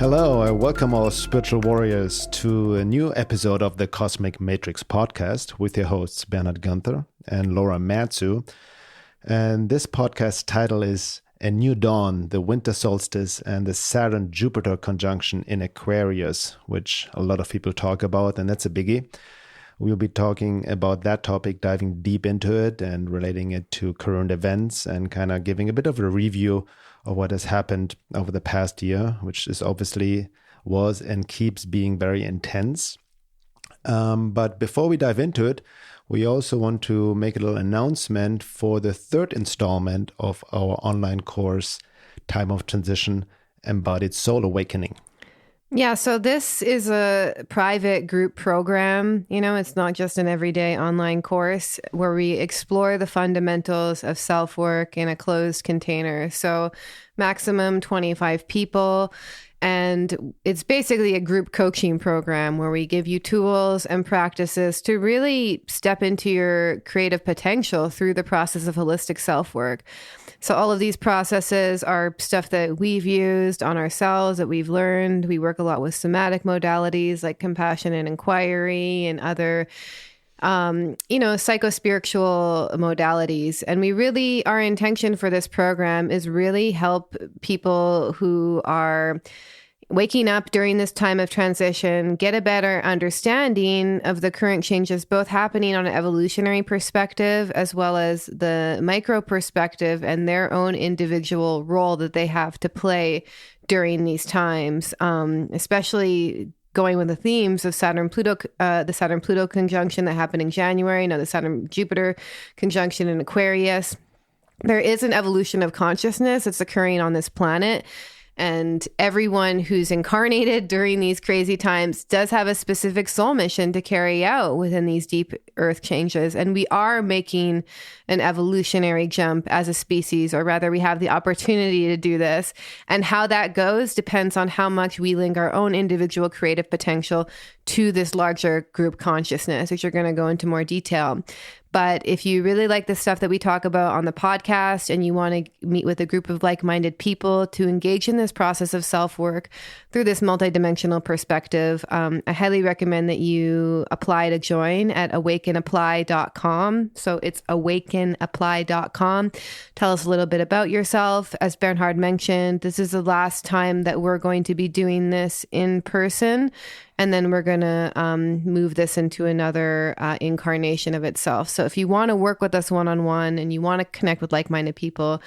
Hello, I welcome all spiritual warriors to a new episode of the Cosmic Matrix podcast with your hosts Bernhard Guenther and Laura Matsue. And this podcast title is A New Dawn, the Winter Solstice and the Saturn-Jupiter conjunction in Aquarius, which a lot of people talk about, and that's a biggie. We'll be talking about that topic, diving deep into it and relating it to current events and kind of giving a bit of a review of what has happened over the past year, which is obviously was and keeps being very intense. But before we dive into it, we also want to make a little announcement for the third installment of our online course, Time of Transition, Embodied Soul Awakening. Yeah, so this is a private group program. You know, it's not just an everyday online course where we explore the fundamentals of self-work in a closed container. So maximum 25 people. And it's basically a group coaching program where we give you tools and practices to really step into your creative potential through the process of holistic self-work. So all of these processes are stuff that we've used on ourselves, that we've learned. We work a lot with somatic modalities like compassion and inquiry and other psychospiritual modalities. And we really, our intention for this program is really help people who are waking up during this time of transition, get a better understanding of the current changes, both happening on an evolutionary perspective, as well as the micro perspective and their own individual role that they have to play during these times, especially going with the themes of Saturn-Pluto, the Saturn-Pluto conjunction that happened in January, the Saturn-Jupiter conjunction in Aquarius. There is an evolution of consciousness that's occurring on this planet. And everyone who's incarnated during these crazy times does have a specific soul mission to carry out within these deep earth changes. And we are making an evolutionary jump as a species, or rather we have the opportunity to do this. And how that goes depends on how much we link our own individual creative potential to this larger group consciousness, which are going to go into more detail. But if you really like the stuff that we talk about on the podcast and you want to meet with a group of like-minded people to engage in this process of self-work through this multidimensional perspective, I highly recommend that you apply to join at awakenapply.com. So it's awakenapply.com. Tell us a little bit about yourself. As Bernhard mentioned, this is the last time that we're going to be doing this in person. And then we're going to move this into another incarnation of itself. So if you want to work with us one-on-one and you want to connect with like-minded people,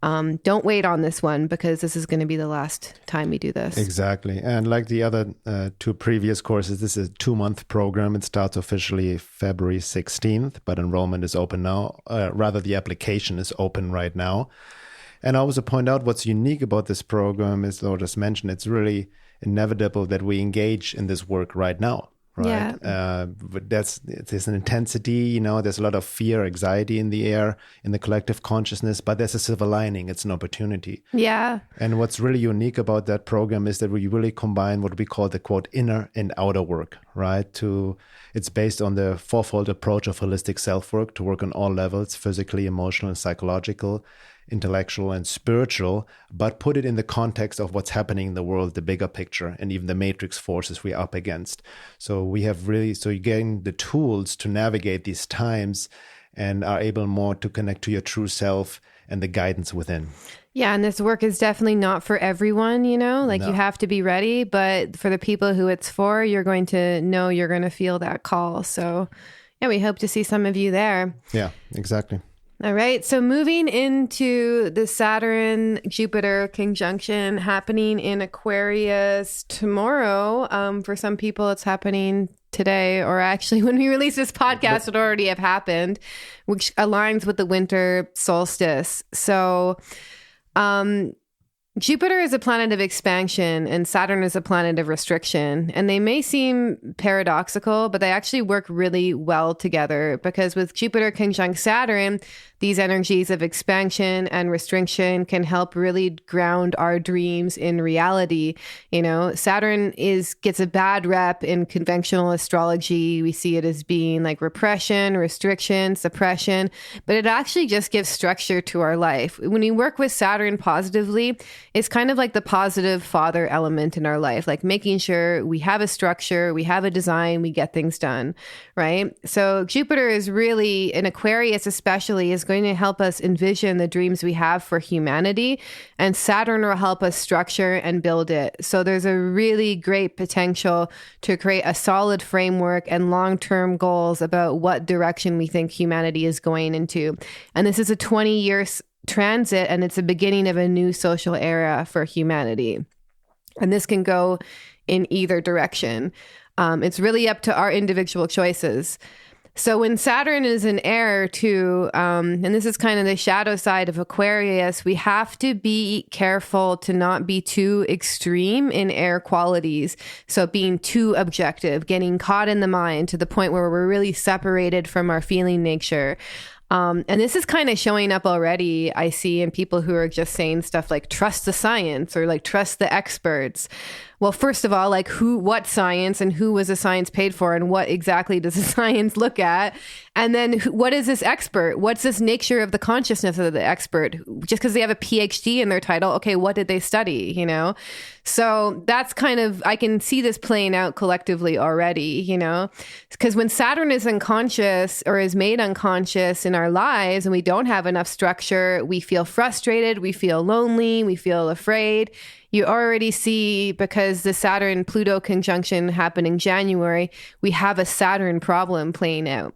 don't wait on this one because this is going to be the last time we do this. Exactly. And like the other two previous courses, this is a 2-month program. It starts officially February 16th, but enrollment is open now. The application is open right now. And I also point out what's unique about this program is, Laura just mentioned, it's really inevitable that we engage in this work right now, right? Yeah. There's an intensity, there's a lot of fear, anxiety in the air, in the collective consciousness, but there's a silver lining. It's an opportunity. Yeah. And what's really unique about that program is that we really combine what we call the quote inner and outer work, right? It's based on the fourfold approach of holistic self-work to work on all levels, physically, emotional, psychological, intellectual and spiritual, but put it in the context of what's happening in the world, the bigger picture, and even the matrix forces we're up against. So you gain the tools to navigate these times and are able more to connect to your true self and the guidance within. Yeah, and this work is definitely not for everyone, No. You have to be ready, but for the people who it's for, you're going to know, you're going to feel that call. So yeah, we hope to see some of you there. Yeah, exactly. All right. So moving into the Saturn-Jupiter conjunction happening in Aquarius tomorrow. For some people, it's happening today, or actually when we release this podcast, it already have happened, which aligns with the winter solstice. So Jupiter is a planet of expansion and Saturn is a planet of restriction. And they may seem paradoxical, but they actually work really well together because with Jupiter conjunct Saturn, these energies of expansion and restriction can help really ground our dreams in reality. Saturn gets a bad rep in conventional astrology. We see it as being like repression, restriction, suppression, but it actually just gives structure to our life. When we work with Saturn positively, it's kind of like the positive father element in our life, like making sure we have a structure, we have a design, we get things done, right? So Jupiter is really, in Aquarius especially, is going to help us envision the dreams we have for humanity, and Saturn will help us structure and build it. So there's a really great potential to create a solid framework and long-term goals about what direction we think humanity is going into. And this is a 20-year transit, and it's the beginning of a new social era for humanity. And this can go in either direction. It's really up to our individual choices. So when Saturn is in air too, and this is kind of the shadow side of Aquarius, we have to be careful to not be too extreme in air qualities. So being too objective, getting caught in the mind to the point where we're really separated from our feeling nature. And this is kind of showing up already, I see, in people who are just saying stuff like, trust the science, or like, trust the experts. Well, first of all, like what science, and who was the science paid for, and what exactly does the science look at? And then what is this expert? What's this nature of the consciousness of the expert? Just because they have a PhD in their title, okay, what did they study, So that's kind of, I can see this playing out collectively already, because when Saturn is unconscious or is made unconscious in our lives and we don't have enough structure, we feel frustrated, we feel lonely, we feel afraid. You already see, because the Saturn-Pluto conjunction happened in January, we have a Saturn problem playing out.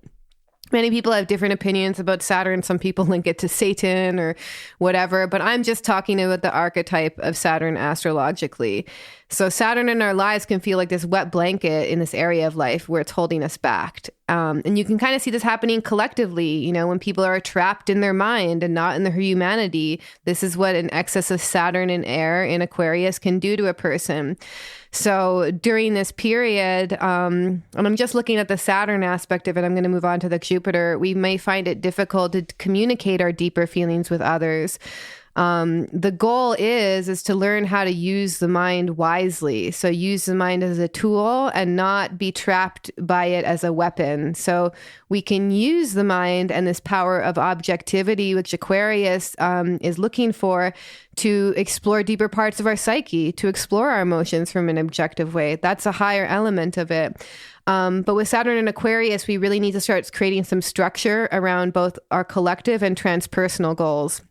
Many people have different opinions about Saturn. Some people link it to Satan or whatever, but I'm just talking about the archetype of Saturn astrologically. So Saturn in our lives can feel like this wet blanket in this area of life where it's holding us back. And you can kind of see this happening collectively, when people are trapped in their mind and not in their humanity. This is what an excess of Saturn in air in Aquarius can do to a person. So during this period, and I'm just looking at the Saturn aspect of it, I'm going to move on to the Jupiter, we may find it difficult to communicate our deeper feelings with others. The goal is to learn how to use the mind wisely. So use the mind as a tool and not be trapped by it as a weapon. So we can use the mind and this power of objectivity, which Aquarius is looking for, to explore deeper parts of our psyche, to explore our emotions from an objective way. That's a higher element of it. But with Saturn and Aquarius, we really need to start creating some structure around both our collective and transpersonal goals,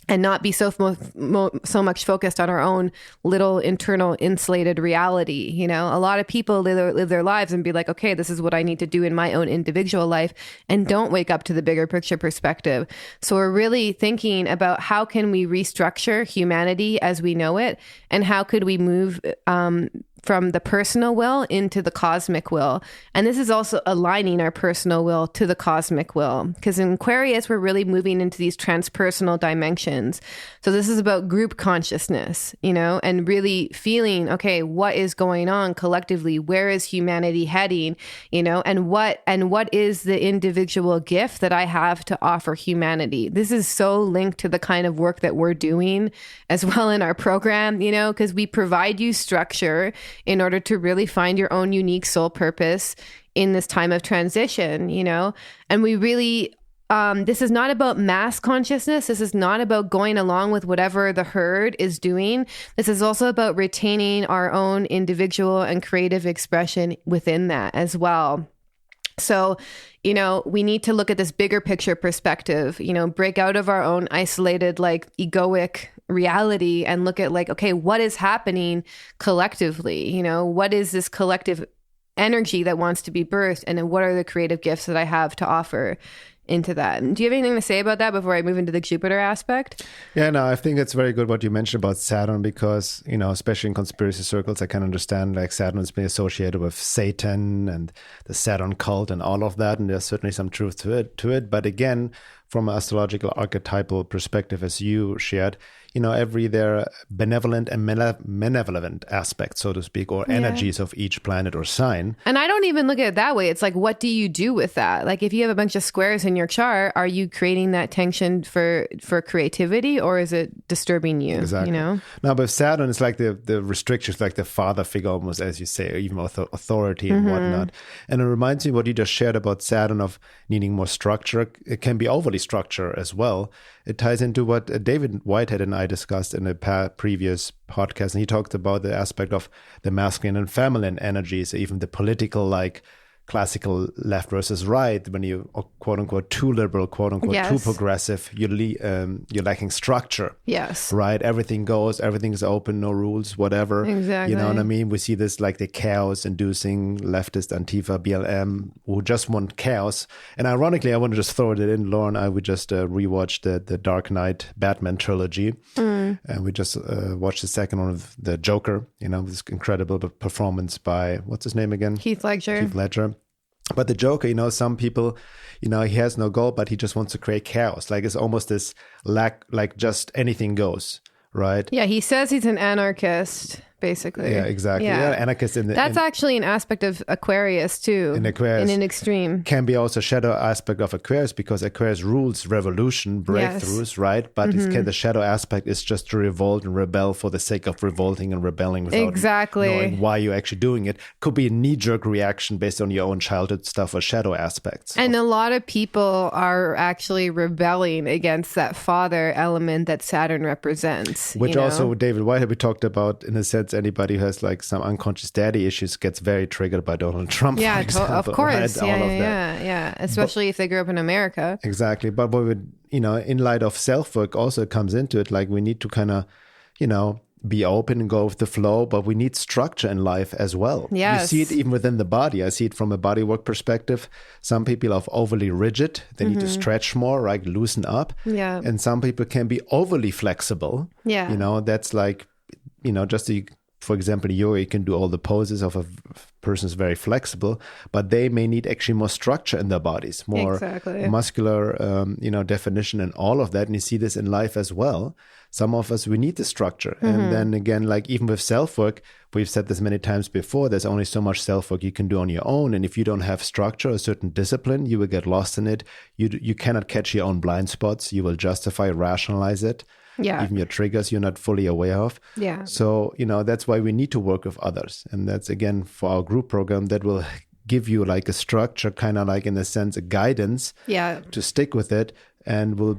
and not be so much focused on our own little internal insulated reality. A lot of people live their lives and be like, okay, this is what I need to do in my own individual life, and don't wake up to the bigger picture perspective. So we're really thinking about how can we restructure humanity as we know it, and how could we move from the personal will into the cosmic will. And this is also aligning our personal will to the cosmic will, because in Aquarius, we're really moving into these transpersonal dimensions. So this is about group consciousness, and really feeling, okay, what is going on collectively? Where is humanity heading? And what is the individual gift that I have to offer humanity? This is so linked to the kind of work that we're doing as well in our program, because we provide you structure in order to really find your own unique soul purpose in this time of transition, and we really, this is not about mass consciousness. This is not about going along with whatever the herd is doing. This is also about retaining our own individual and creative expression within that as well. So, we need to look at this bigger picture perspective, break out of our own isolated, egoic reality and look at okay, what is happening collectively? What is this collective energy that wants to be birthed? And then what are the creative gifts that I have to offer into that? And do you have anything to say about that before I move into the Jupiter aspect? Yeah, no, I think it's very good what you mentioned about Saturn, because, especially in conspiracy circles, I can understand Saturn has been associated with Satan and the Saturn cult and all of that. And there's certainly some truth to it. But again, from an astrological archetypal perspective, as you shared, their benevolent and malevolent aspects, so to speak, or energies of each planet or sign. And I don't even look at it that way. It's like, what do you do with that? Like, if you have a bunch of squares in your chart, are you creating that tension for creativity, or is it disturbing you? Exactly. Now, but Saturn is like the restrictions, like the father figure, almost, as you say, or even authority and whatnot. And it reminds me what you just shared about Saturn of needing more structure. It can be overly structured as well. It ties into what David Whitehead and I discussed in a previous podcast. And he talked about the aspect of the masculine and feminine energies, even the political, like classical left versus right. When you quote unquote too liberal, quote unquote too progressive, you're lacking structure. Yes. Right. Everything goes, everything's open, no rules, whatever. Exactly. You know what I mean? We see this like the chaos inducing leftist Antifa, BLM, who just want chaos. And ironically, I want to just throw it in, Lauren. We just rewatched the Dark Knight Batman trilogy. And we just watched the second one of the Joker, this incredible performance by, what's his name again? Heath Ledger. But the Joker, some people, he has no goal, but he just wants to create chaos. Like it's almost this lack, like just anything goes, right? Yeah, he says he's an anarchist, basically. Yeah, exactly. Yeah, anarchist That's actually an aspect of Aquarius too. In Aquarius, in an extreme, can be also shadow aspect of Aquarius, because Aquarius rules revolution, breakthroughs, right? But the shadow aspect is just to revolt and rebel for the sake of revolting and rebelling without knowing why you're actually doing it. Could be a knee-jerk reaction based on your own childhood stuff or shadow aspects. And a lot of people are actually rebelling against that father element that Saturn represents. Which also David Whitehead, we talked about, in a sense, anybody who has like some unconscious daddy issues gets very triggered by Donald Trump. Yeah, for example, of course. Right? Yeah. Especially if they grew up in America. Exactly. But what would, in light of self-work also comes into it, like we need to kind of, be open and go with the flow, but we need structure in life as well. Yes. You see it even within the body. I see it from a bodywork perspective. Some people are overly rigid. They need to stretch more, right? Loosen up. Yeah. And some people can be overly flexible. Yeah. That's like, just for example, yoga, you can do all the poses of a person who's very flexible, but they may need actually more structure in their bodies, more muscular, definition and all of that. And you see this in life as well. Some of us, we need the structure. And then again, like even with self-work, we've said this many times before, there's only so much self-work you can do on your own. And if you don't have structure, a certain discipline, you will get lost in it. You cannot catch your own blind spots. You will justify, rationalize it. Yeah. Even your triggers you're not fully aware of. Yeah. So, that's why we need to work with others. And that's, again, for our group program, that will give you like a structure, kind of like in a sense, a guidance to stick with it. And will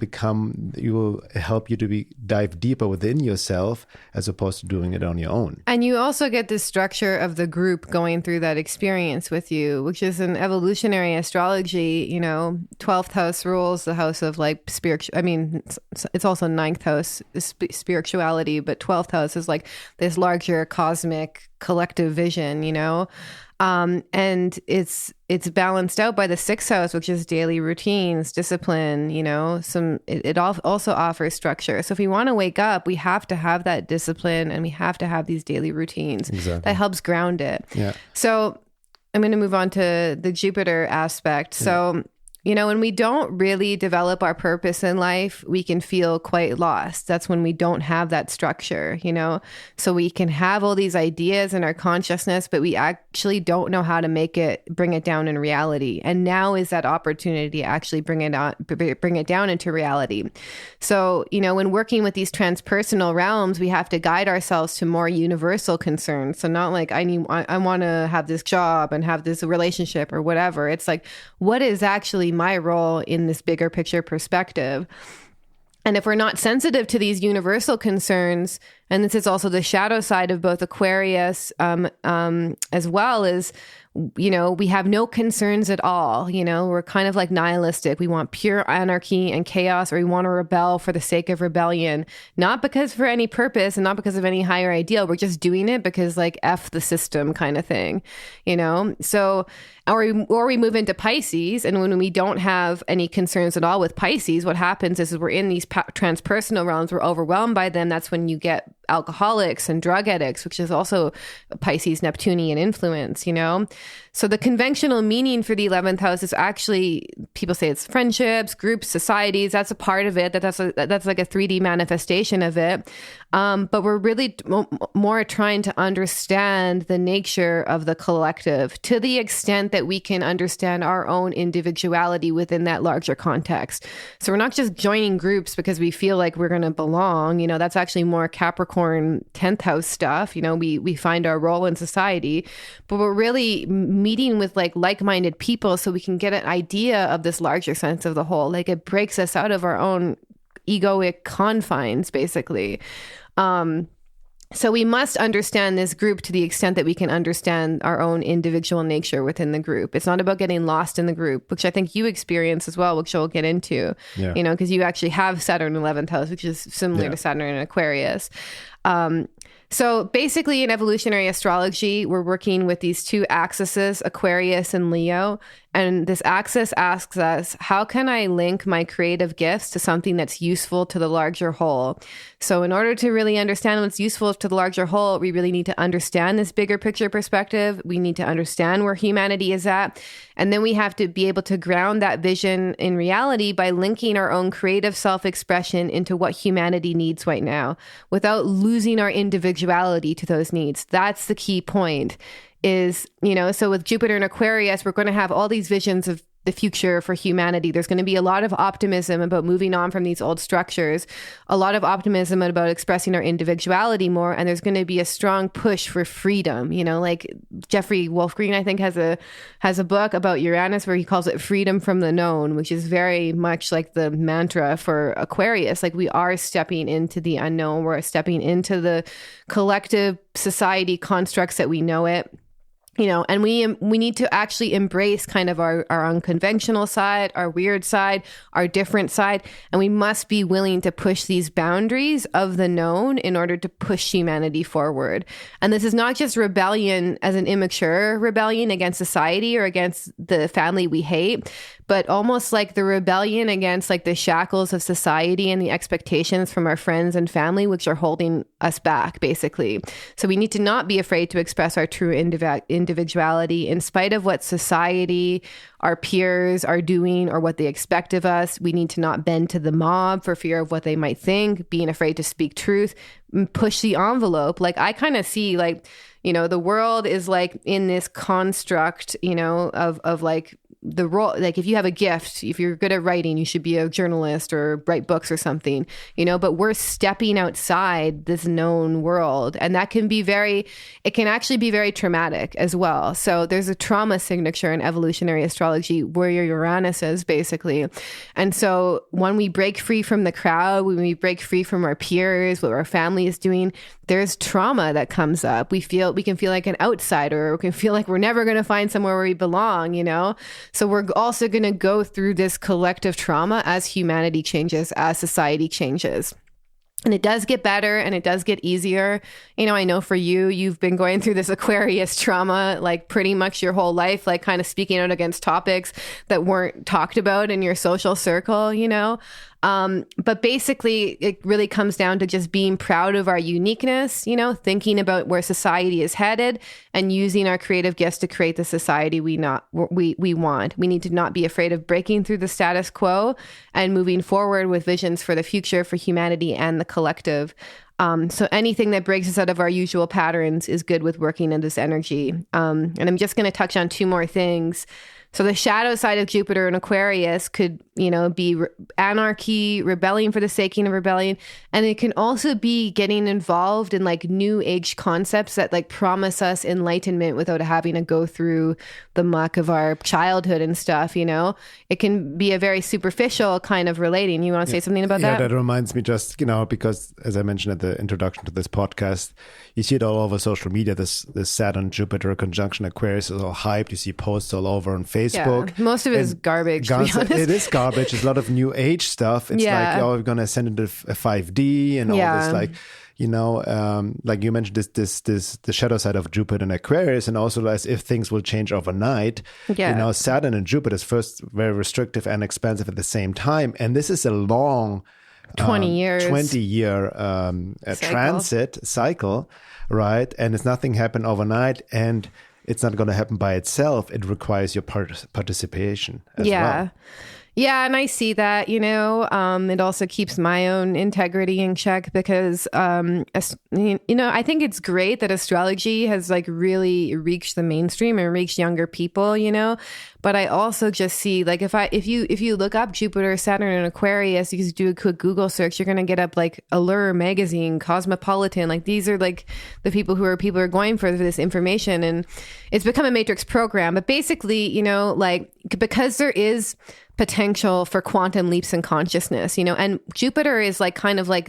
help you to dive deeper within yourself as opposed to doing it on your own. And you also get the structure of the group going through that experience with you, which is an evolutionary astrology, 12th house rules, the house of like spiritual. I mean, it's also 9th house spirituality, but 12th house is like this larger cosmic collective vision, and it's balanced out by the 6th house, which is daily routines, discipline, it also offers structure. So if we want to wake up, we have to have that discipline and we have to have these daily routines. Exactly. That helps ground it. Yeah. So I'm going to move on to the Jupiter aspect. So when we don't really develop our purpose in life, we can feel quite lost. That's when we don't have that structure, So we can have all these ideas in our consciousness, but we actually don't know how to bring it down in reality. And now is that opportunity to actually bring it down into reality. So, when working with these transpersonal realms, we have to guide ourselves to more universal concerns. So not like I want to have this job and have this relationship or whatever. It's like, what is actually my role in this bigger picture perspective? And if we're not sensitive to these universal concerns, and this is also the shadow side of both Aquarius, as well as, we have no concerns at all. We're kind of like nihilistic. We want pure anarchy and chaos, or we want to rebel for the sake of rebellion, not because for any purpose and not because of any higher ideal. We're just doing it because like F the system kind of thing, So, or we move into Pisces, and when we don't have any concerns at all with Pisces, what happens is we're in these transpersonal realms, we're overwhelmed by them. That's when you get alcoholics and drug addicts, which is also a Pisces Neptunian influence, So the conventional meaning for the 11th house is actually, people say it's friendships, groups, societies. That's a part of it. That's like a 3D manifestation of it. But we're really more trying to understand the nature of the collective to the extent that we can understand our own individuality within that larger context. So we're not just joining groups because we feel like we're going to belong. That's actually more Capricorn 10th house stuff. We find our role in society, but we're really meeting with like-minded people so we can get an idea of this larger sense of the whole. Like it breaks us out of our own egoic confines, basically. So we must understand this group to the extent that we can understand our own individual nature within the group. It's not about getting lost in the group, which I think you experience as well, which we'll get into, because you actually have Saturn in 11th house, which is similar to Saturn in Aquarius. So basically in evolutionary astrology, we're working with these two axes, Aquarius and Leo. And this axis asks us, how can I link my creative gifts to something that's useful to the larger whole? So in order to really understand what's useful to the larger whole, we really need to understand this bigger picture perspective. We need to understand where humanity is at. And then we have to be able to ground that vision in reality by linking our own creative self-expression into what humanity needs right now without losing our individuality to those needs. That's the key point. So with Jupiter and Aquarius, we're going to have all these visions of the future for humanity. There's going to be a lot of optimism about moving on from these old structures, a lot of optimism about expressing our individuality more, and there's going to be a strong push for freedom. Like Jeffrey Wolfgreen, I think, has a book about Uranus where he calls it freedom from the known, which is very much like the mantra for Aquarius. Like we are stepping into the unknown. We're stepping into the collective society constructs that we know it. And we need to actually embrace kind of our unconventional side, our weird side, our different side. And we must be willing to push these boundaries of the known in order to push humanity forward. And this is not just rebellion as an immature rebellion against society or against the family we hate, but almost like the rebellion against like the shackles of society and the expectations from our friends and family, which are holding us back, basically. So we need to not be afraid to express our true individuality in spite of what society, our peers are doing or what they expect of us. We need to not bend to the mob for fear of what they might think, being afraid to speak truth, push the envelope. Like I kind of see the world is like in this construct, of like the role, like if you have a gift, if you're good at writing, you should be a journalist or write books or something, but we're stepping outside this known world. And that can be it can actually be very traumatic as well. So there's a trauma signature in evolutionary astrology where your Uranus is basically. And so when we break free from the crowd, when we break free from our peers, what our family is doing, there's trauma that comes up. We can feel like an outsider, or we can feel like we're never going to find somewhere where we belong, So we're also going to go through this collective trauma as humanity changes, as society changes. And it does get better and it does get easier. I know for you've been going through this Aquarius trauma, like pretty much your whole life, like kind of speaking out against topics that weren't talked about in your social circle, But basically, it really comes down to just being proud of our uniqueness, thinking about where society is headed and using our creative gifts to create the society we want. We need to not be afraid of breaking through the status quo and moving forward with visions for the future, for humanity and the collective. So anything that breaks us out of our usual patterns is good with working in this energy. And I'm just going to touch on two more things. So the shadow side of Jupiter in Aquarius could, be anarchy, rebelling for the sake of rebellion. And it can also be getting involved in like new age concepts that like promise us enlightenment without having to go through the muck of our childhood and stuff, It can be a very superficial kind of relating. You want to say something about that? Yeah, that reminds me just, because as I mentioned at the introduction to this podcast, you see it all over social media, this Saturn-Jupiter conjunction Aquarius is all hyped. You see posts all over on Facebook. Yeah, most of it is garbage, to be honest. It is garbage. It's a lot of new age stuff. It's like, we're going to send it to 5D and all this, like, like you mentioned, the shadow side of Jupiter and Aquarius, and also as if things will change overnight. Yeah. Saturn and Jupiter is first very restrictive and expansive at the same time. And this is a long 20 years. 20-year transit cycle, right? And it's nothing happened overnight, and it's not going to happen by itself. It requires your participation as well. Yeah, and I see that, it also keeps my own integrity in check because, I think it's great that astrology has like really reached the mainstream and reached younger people, but I also just see like if you look up Jupiter, Saturn, and Aquarius, you just do a quick Google search, you're going to get up like Allure magazine, Cosmopolitan. Like these are like the people are going for this information, and it's become a matrix program. But basically, like because there is potential for quantum leaps in consciousness, and Jupiter is like kind of like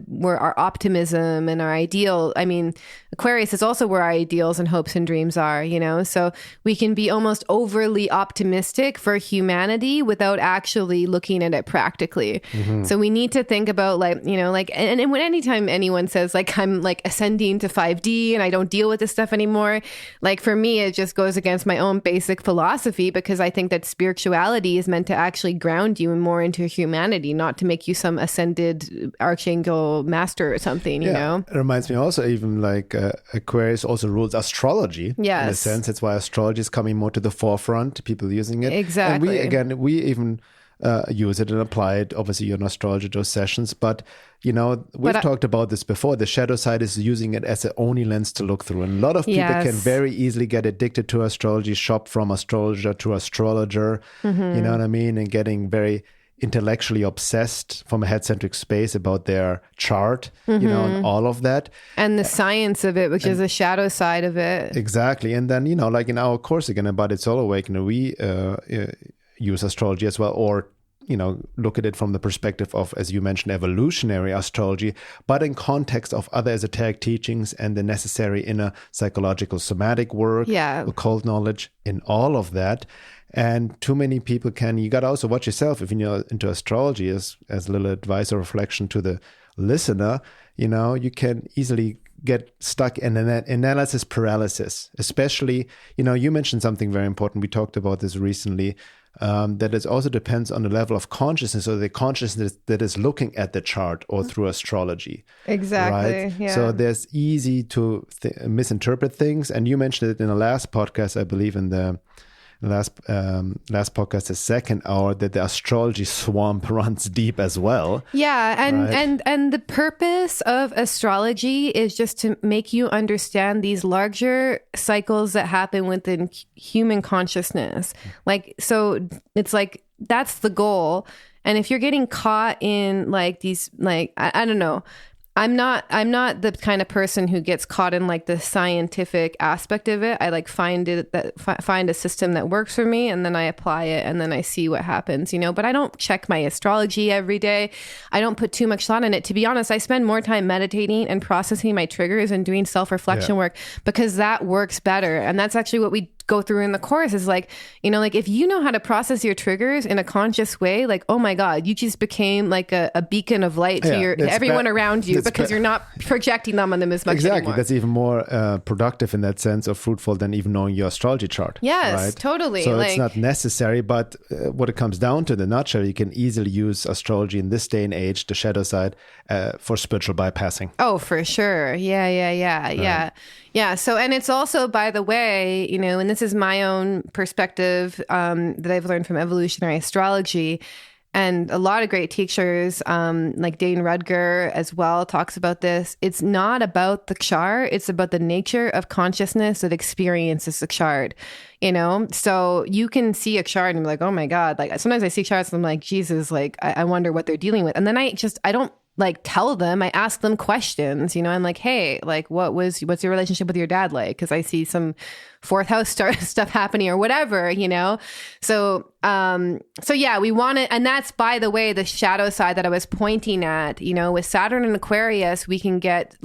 where our optimism and our ideal. I mean, Aquarius is also where our ideals and hopes and dreams are, so we can be almost overly optimistic for humanity without actually looking at it practically. So we need to think about and when anytime anyone says like, I'm like ascending to 5D and I don't deal with this stuff anymore, like for me, it just goes against my own basic philosophy, because I think that spirituality is meant to actually ground you more into humanity, not to make you some ascended archangel master or something, you know? It reminds me also even like Aquarius also rules astrology. Yes. In a sense. That's why astrology is coming more to the forefront, people using it. Exactly. And we even use it and apply it. Obviously, you're an astrologer, those sessions, but we've talked about this before. The shadow side is using it as the only lens to look through. And a lot of people can very easily get addicted to astrology, shop from astrologer to astrologer, you know what I mean? And getting very intellectually obsessed from a head-centric space about their chart, and all of that. And the science of it, which is the shadow side of it. Exactly. And then, like in our course again about It's All Awakening, we use astrology as well, or look at it from the perspective of, as you mentioned, evolutionary astrology, but in context of other esoteric teachings and the necessary inner psychological somatic work, occult knowledge, in all of that. And too many people you got to also watch yourself if you're into astrology, as a little advice or reflection to the listener, you can easily get stuck in an analysis paralysis, especially, you mentioned something very important. We talked about this recently. That it also depends on the level of consciousness, or the consciousness that is looking at the chart or through astrology. Exactly. Right? Yeah. So there's easy to misinterpret things. And you mentioned it in the last podcast, I believe, in the last podcast, the second hour, that the astrology swamp runs deep as well. Yeah, and the purpose of astrology is just to make you understand these larger cycles that happen within human consciousness. Like, so it's like that's the goal. And if you're getting caught in like these, like I don't know. I'm not the kind of person who gets caught in like the scientific aspect of it. I like find a system that works for me, and then I apply it, and then I see what happens, but I don't check my astrology every day. I don't put too much thought in it. To be honest, I spend more time meditating and processing my triggers and doing self-reflection work, because that works better. And that's actually what we go through in the course, is like, like if you know how to process your triggers in a conscious way, like, oh my God, you just became like a beacon of light to everyone around you, because you're not projecting them on them as much anymore. That's even more productive in that sense, or fruitful, than even knowing your astrology chart. Yes, right? totally. So it's not necessary, but what it comes down to, in the nutshell, you can easily use astrology in this day and age, the shadow side, for spiritual bypassing. Oh, for sure. Yeah. So, and it's also, by the way, and this is my own perspective that I've learned from evolutionary astrology, and a lot of great teachers, like Dane Rudger as well, talks about this. It's not about the chart. It's about the nature of consciousness that experiences the chart, So you can see a chart and be like, oh my God. Like sometimes I see charts and I'm like, Jesus, like I wonder what they're dealing with. And then I don't like tell them, I ask them questions, I'm like, hey, like what's your relationship with your dad like? Cause I see some fourth house stuff happening or whatever, So yeah, we want it. And that's, by the way, the shadow side that I was pointing at, with Saturn and Aquarius, we can get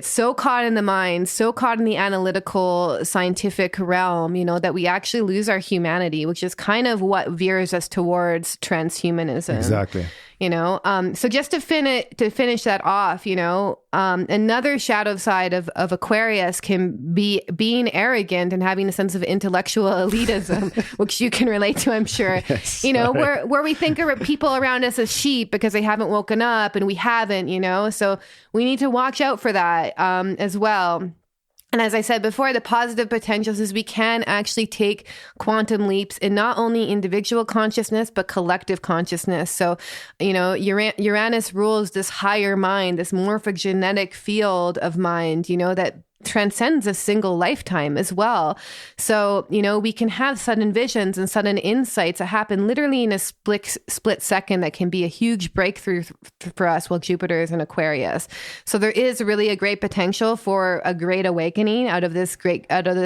so caught in the mind, so caught in the analytical scientific realm, that we actually lose our humanity, which is kind of what veers us towards transhumanism. Exactly. So just to finish that off, another shadow side of Aquarius can be being arrogant and having a sense of intellectual elitism, which you can relate to, I'm sure. Yes, where we think of people around us as sheep because they haven't woken up and we haven't, So we need to watch out for that as well. And as I said before, the positive potentials is we can actually take quantum leaps in not only individual consciousness, but collective consciousness. So, Uranus rules this higher mind, this morphogenetic field of mind, that transcends a single lifetime as well. So, we can have sudden visions and sudden insights that happen literally in a split second that can be a huge breakthrough for us while Jupiter is in Aquarius. So there is really a great potential for a great awakening out of this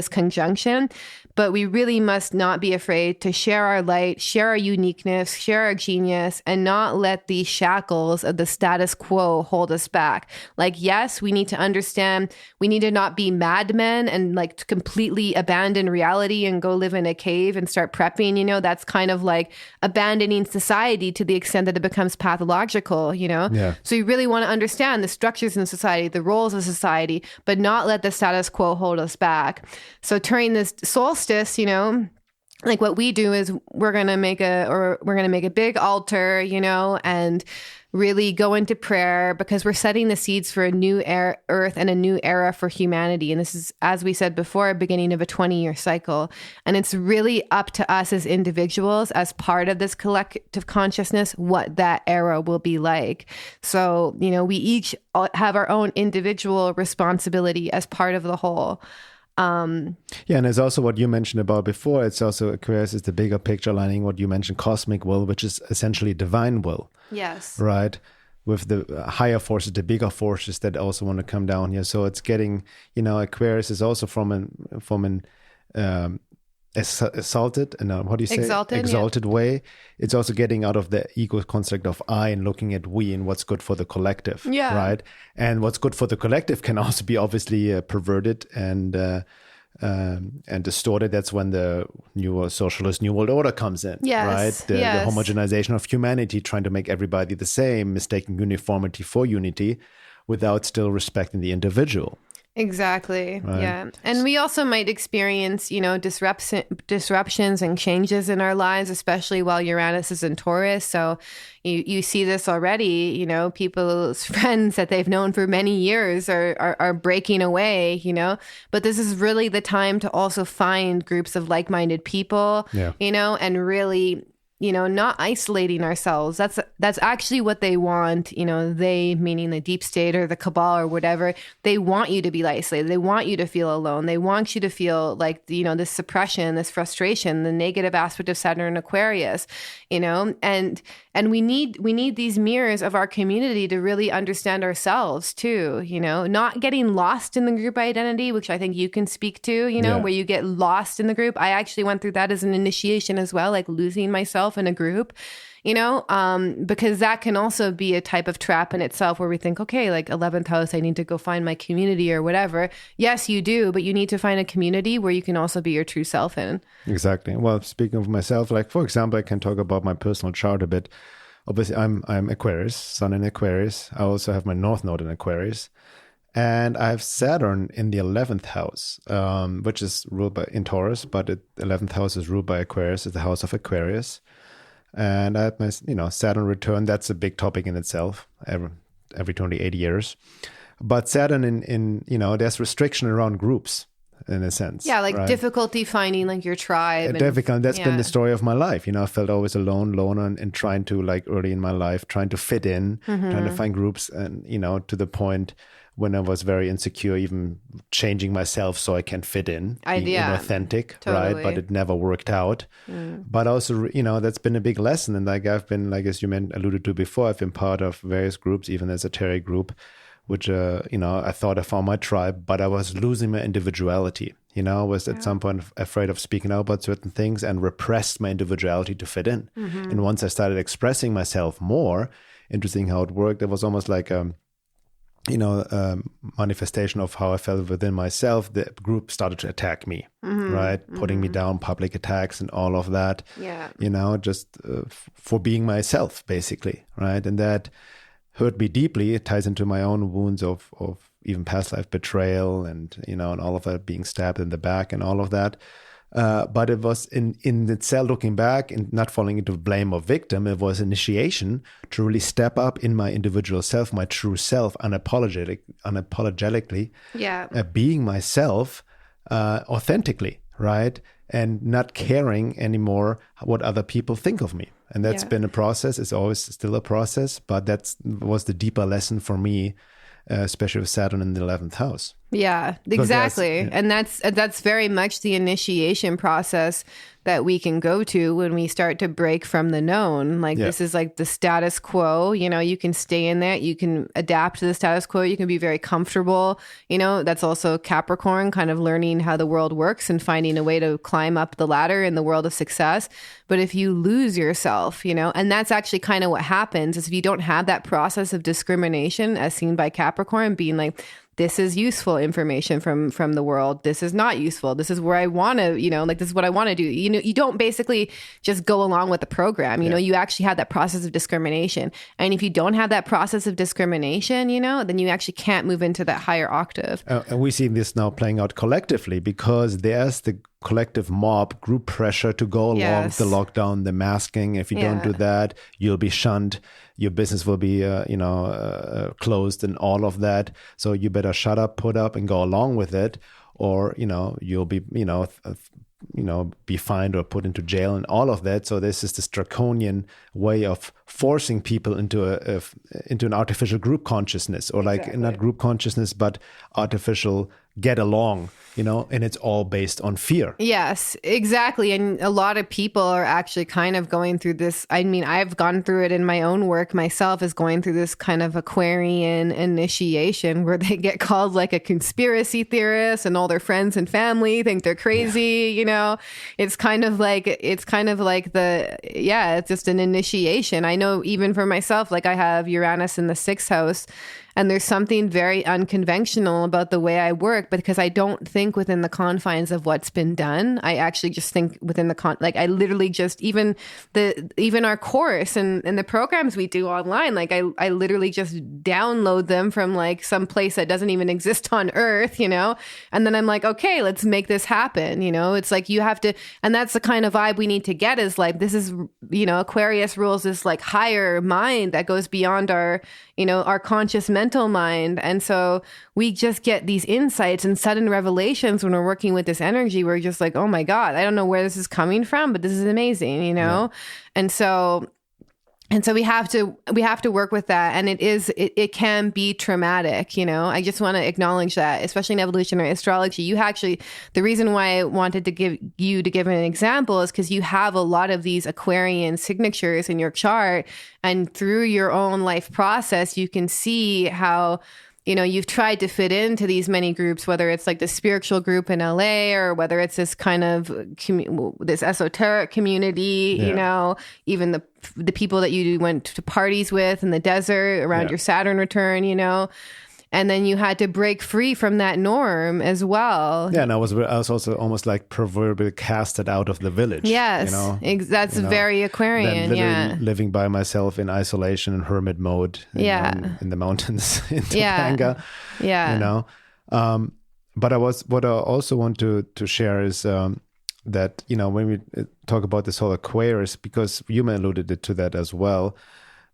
conjunction. But we really must not be afraid to share our light, share our uniqueness, share our genius, and not let the shackles of the status quo hold us back. Yes, we need to understand, we need to not be madmen and to completely abandon reality and go live in a cave and start prepping, that's kind of like abandoning society to the extent that it becomes pathological, Yeah. So you really want to understand the structures in society, the roles of society, but not let the status quo hold us back. So during this solstice, what we do is we're going to make a big altar, and really go into prayer because we're setting the seeds for a new earth and a new era for humanity. And this is, as we said before, a beginning of a 20-year cycle. And it's really up to us as individuals, as part of this collective consciousness, what that era will be like. So, we each have our own individual responsibility as part of the whole. And there's also what you mentioned about before. It's also Aquarius is the bigger picture aligning what you mentioned, cosmic will, which is essentially divine will. Yes. Right. With the higher forces, the bigger forces that also want to come down here. So it's getting, Aquarius is also from an exalted and what do you say? Exalted way. It's also getting out of the ego construct of I and looking at we and what's good for the collective. Yeah. Right. And what's good for the collective can also be obviously perverted and distorted. That's when the new socialist new world order comes in. Yes. Right. The homogenization of humanity, trying to make everybody the same, mistaking uniformity for unity without still respecting the individual. Exactly. Right. Yeah. And we also might experience, disruptions and changes in our lives, especially while Uranus is in Taurus. So you see this already, people's friends that they've known for many years are breaking away, but this is really the time to also find groups of like-minded people, and really, not isolating ourselves. That's actually what they want, they meaning the deep state or the cabal or whatever. They want you to be isolated. They want you to feel alone. They want you to feel like, this suppression, this frustration, the negative aspect of Saturn and Aquarius, and we need these mirrors of our community to really understand ourselves too, not getting lost in the group identity, which I think you can speak to, where you get lost in the group. I actually went through that as an initiation as well, like losing myself in a group, because that can also be a type of trap in itself where we think, okay, like 11th house, I need to go find my community or whatever. Yes, you do, but you need to find a community where you can also be your true self in. Exactly. Well, speaking of myself, like for example, I can talk about my personal chart a bit. Obviously, I'm Aquarius, Sun in Aquarius. I also have my North Node in Aquarius. And I have Saturn in the 11th house, which is ruled in Taurus, but the 11th house is ruled by Aquarius. It's the house of Aquarius. And I have my, Saturn return. That's a big topic in itself, every 28 years. But Saturn in there's restriction around groups in a sense. Yeah, like difficulty finding like your tribe. Difficult. That's been the story of my life. I felt always alone, loner, and trying to early in my life, trying to fit in, trying to find groups, and to the point when I was very insecure, even changing myself so I can fit in, being authentic, totally. right? But it never worked out. But also, that's been a big lesson. And I've been, as you alluded to before, I've been part of various groups, even an esoteric group, which, I thought I found my tribe, but I was losing my individuality. I was at some point afraid of speaking out about certain things and repressed my individuality to fit in. And once I started expressing myself more, interesting how it worked, it was almost like manifestation of how I felt within myself, the group started to attack me, right? Putting me down, public attacks and all of that, just for being myself, basically, right? And that hurt me deeply. It ties into my own wounds of even past life betrayal and, and all of that, being stabbed in the back and all of that. But it was in itself, looking back and not falling into blame or victim, it was initiation to really step up in my individual self, my true self, unapologetically, being myself authentically, right? And not caring anymore what other people think of me. And that's been a process. It's always still a process, but that was the deeper lesson for me, especially with Saturn in the 11th house. Yeah, exactly. And that's very much the initiation process that we can go to when we start to break from the known. This is like the status quo, you can stay in that, you can adapt to the status quo, you can be very comfortable, that's also Capricorn, kind of learning how the world works and finding a way to climb up the ladder in the world of success. But if you lose yourself, and that's actually kind of what happens, is if you don't have that process of discrimination as seen by Capricorn, being like, this is useful information from the world. This is not useful. This is where I want to, this is what I want to do. You don't basically just go along with the program. You actually have that process of discrimination. And if you don't have that process of discrimination, then you actually can't move into that higher octave. And we see this now playing out collectively because there's the collective mob group pressure to go along with the lockdown, the masking. If you don't do that, you'll be shunned. Your business will be, closed and all of that. So you better shut up, put up, and go along with it, or you'll be, be fined or put into jail and all of that. So this is this draconian way of forcing people into an artificial group consciousness, or not group consciousness, but artificial get along, and it's all based on fear. Yes, exactly. And a lot of people are actually kind of going through this. I mean, I've gone through it in my own work myself, is going through this kind of Aquarian initiation where they get called like a conspiracy theorist and all their friends and family think they're crazy. It's kind of like it's just an initiation. I know even for myself, like I have Uranus in the 6th house. And there's something very unconventional about the way I work, because I don't think within the confines of what's been done. I actually just think within the I literally just, even our course and the programs we do online, I literally just download them from some place that doesn't even exist on Earth, and then I'm like, okay, let's make this happen. It's like you have to, and that's the kind of vibe we need to get, is this is, Aquarius rules this higher mind that goes beyond our conscious mental mind. And so we just get these insights and sudden revelations when we're working with this energy. We're just like, oh my God, I don't know where this is coming from, but this is amazing, And so we have to work with that. And it can be traumatic, I just want to acknowledge that, especially in evolutionary astrology. The reason why I wanted to give an example is because you have a lot of these Aquarian signatures in your chart, and through your own life process, you can see how, you've tried to fit into these many groups, whether it's the spiritual group in LA, or whether it's this kind of this esoteric community, even the people that you went to parties with in the desert around your Saturn return, and then you had to break free from that norm as well. Yeah, and I was also almost proverbially casted out of the village. Yes, that's very Aquarian. Living by myself in isolation and hermit mode. In the mountains in Topanga. But what I also want to share is that when we talk about this whole Aquarius, because you alluded to that as well,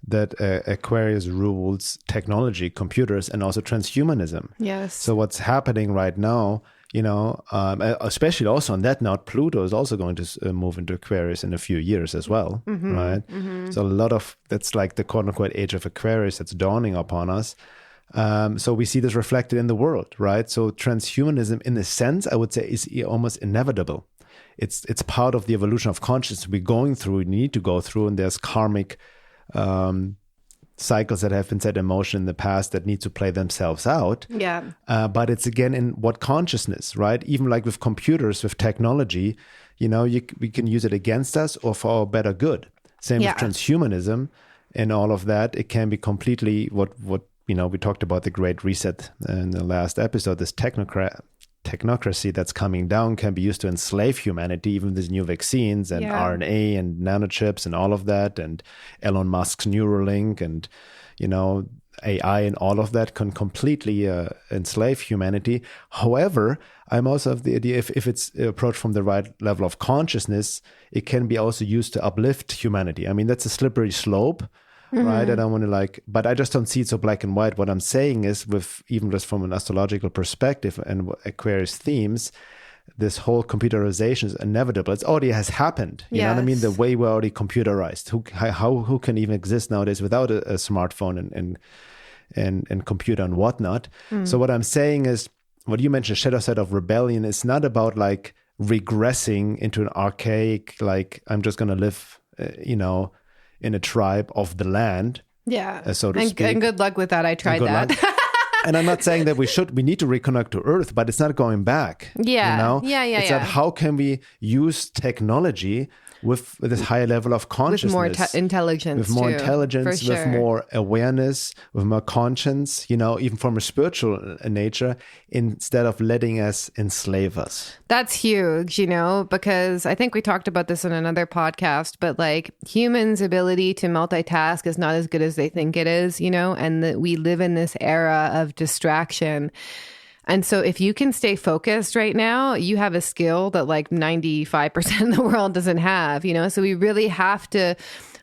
that Aquarius rules technology, computers, and also transhumanism. Yes. So what's happening right now, especially also on that note, Pluto is also going to move into Aquarius in a few years as well, right? Mm-hmm. So a lot of, that's the quote-unquote age of Aquarius that's dawning upon us. So we see this reflected in the world, right? So transhumanism, in a sense, I would say, is almost inevitable. It's part of the evolution of consciousness we're going through, we need to go through, and there's karmic cycles that have been set in motion in the past that need to play themselves out. Yeah. But it's again in what consciousness, right? Even with computers, with technology, we can use it against us or for our better good. Same with transhumanism and all of that. It can be completely what we talked about the Great Reset in the last episode. This technocracy that's coming down can be used to enslave humanity, even these new vaccines and RNA and nanochips and all of that, and Elon Musk's Neuralink and, AI and all of that can completely enslave humanity. However, I'm also of the idea if it's approached from the right level of consciousness, it can be also used to uplift humanity. I mean, that's a slippery slope, right? I don't want to but I just don't see it so black and white. What I'm saying is, with even just from an astrological perspective and Aquarius themes, this whole computerization is inevitable. It already has happened. You know what I mean? The way we're already computerized. Who can even exist nowadays without a smartphone and computer and whatnot? So what I'm saying is, what you mentioned, shadow side of rebellion, is not about regressing into an archaic, I'm just going to live, in a tribe of the land. Yeah. So to speak. And good luck with that. I tried that. And I'm not saying that we need to reconnect to Earth, but it's not going back. Yeah. It's that how can we use technology with this higher level of consciousness. With more intelligence. With more intelligence, sure. with more awareness, with more conscience, even from a spiritual nature, instead of letting us enslave us. That's huge, because I think we talked about this in another podcast, but humans' ability to multitask is not as good as they think it is, and that we live in this era of distraction. And so if you can stay focused right now, you have a skill that 95% of the world doesn't have, So we really have to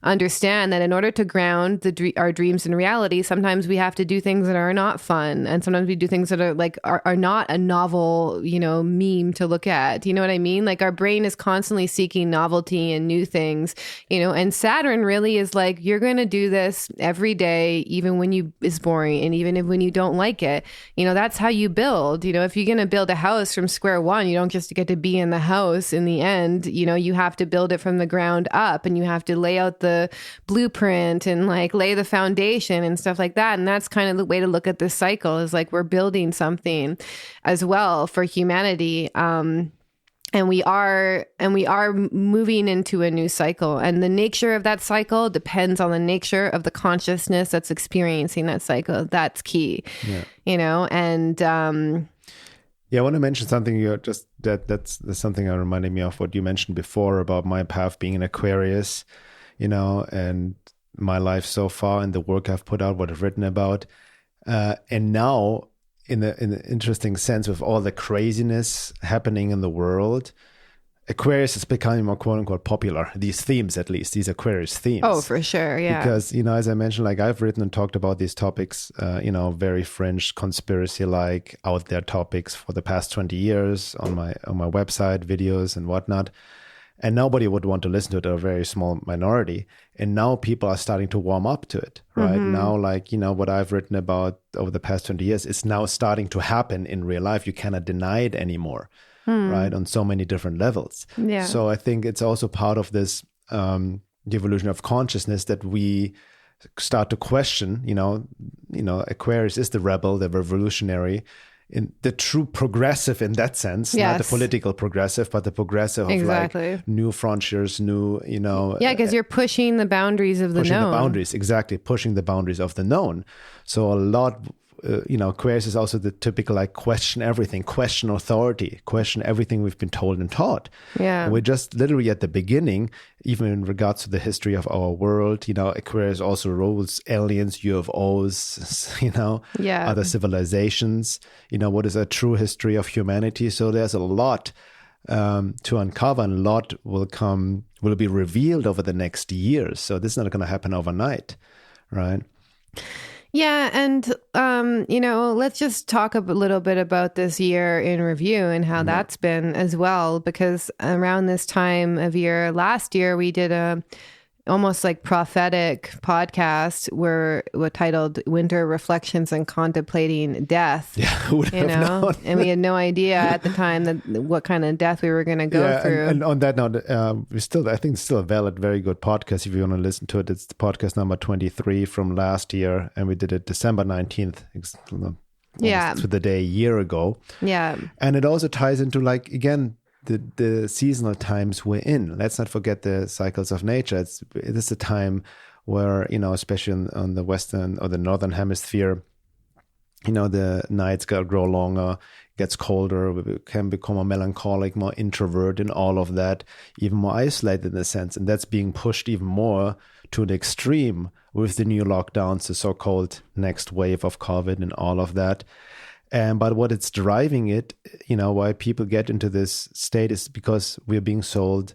understand that in order to ground our dreams in reality, sometimes we have to do things that are not fun. And sometimes we do things that are not a novel, meme to look at. You know what I mean? Our brain is constantly seeking novelty and new things, and Saturn really is you're going to do this every day, even when it's boring. And even when you don't like it, that's how you build. If you're going to build a house from square one, you don't just get to be in the house in the end. You have to build it from the ground up, and you have to lay out the blueprint and lay the foundation and stuff like that. And that's kind of the way to look at this cycle, is we're building something as well for humanity. And we are moving into a new cycle, and the nature of that cycle depends on the nature of the consciousness that's experiencing that cycle. That's key, and I want to mention something. That's something that reminded me of what you mentioned before about my path being an Aquarius, and my life so far and the work I've put out, what I've written about. And now, in the interesting sense, with all the craziness happening in the world, Aquarius is becoming more quote unquote popular. These themes, at least, these Aquarius themes. Oh, for sure. Yeah. Because, as I mentioned, I've written and talked about these topics, very fringe, conspiracy-like, out there topics for the past 20 years on my website, videos and whatnot. And nobody would want to listen to it, a very small minority. And now people are starting to warm up to it, right? Now, what I've written about over the past 20 years is now starting to happen in real life. You cannot deny it anymore, right? On so many different levels. Yeah. So I think it's also part of this the evolution of consciousness that we start to question, Aquarius is the rebel, the revolutionary, in the true progressive in that sense, not the political progressive, but the progressive of new frontiers, new, because you're pushing the boundaries of the known. Pushing the boundaries of the known. So a lot, Aquarius is also the typical question everything, question authority, question everything we've been told and taught. Yeah. And we're just literally at the beginning, even in regards to the history of our world. Aquarius also rules aliens, UFOs, other civilizations, what is a true history of humanity. So there's a lot to uncover, and a lot will be revealed over the next years. So this is not going to happen overnight, right? Yeah. And, let's just talk a little bit about this year in review and how that's been as well, because around this time of year, last year, we did a almost prophetic podcast were titled Winter Reflections and Contemplating Death. Yeah, who would have known? And we had no idea at the time what kind of death we were going to go through. And on that note, I think it's still a valid, very good podcast if you want to listen to it. It's podcast number 23 from last year, and we did it December 19th. To the day a year ago. Yeah. And it also ties into again, the seasonal times we're in. Let's not forget the cycles of nature. It is a time where, especially on the Western or the Northern Hemisphere, the nights grow longer, gets colder, we can become more melancholic, more introvert, and all of that, even more isolated in a sense. And that's being pushed even more to an extreme with the new lockdowns, the so-called next wave of COVID and all of that. But what it's driving it, why people get into this state is because we're being sold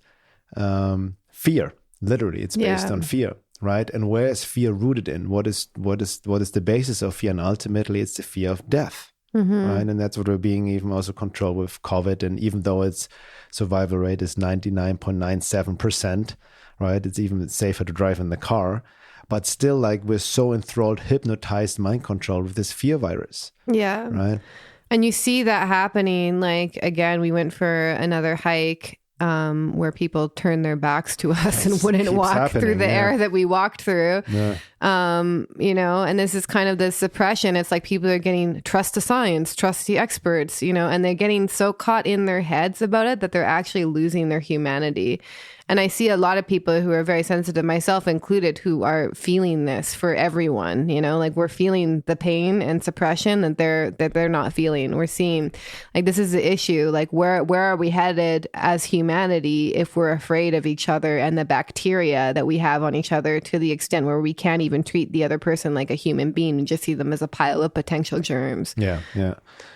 fear. Literally, it's based on fear, right? And where is fear rooted in? What is the basis of fear? And ultimately, it's the fear of death, right? And that's what we're being even also controlled with COVID. And even though its survival rate is 99.97%, right? It's even safer to drive in the car. But still, like, we're so enthralled, hypnotized, mind controlled with this fear virus. Yeah. Right. And you see that happening. Like, again, we went for another hike where people turned their backs to us and wouldn't walk through the air that we walked through. Yeah. And this is kind of the suppression. It's like people are getting trust the science, trust the experts, and they're getting so caught in their heads about it that they're actually losing their humanity. And I see a lot of people who are very sensitive, myself included, who are feeling this for everyone, like we're feeling the pain and suppression that they're not feeling. We're seeing like this is the issue. Like where are we headed as humanity if we're afraid of each other and the bacteria that we have on each other to the extent where we can't even treat the other person like a human being and just see them as a pile of potential germs. Yeah.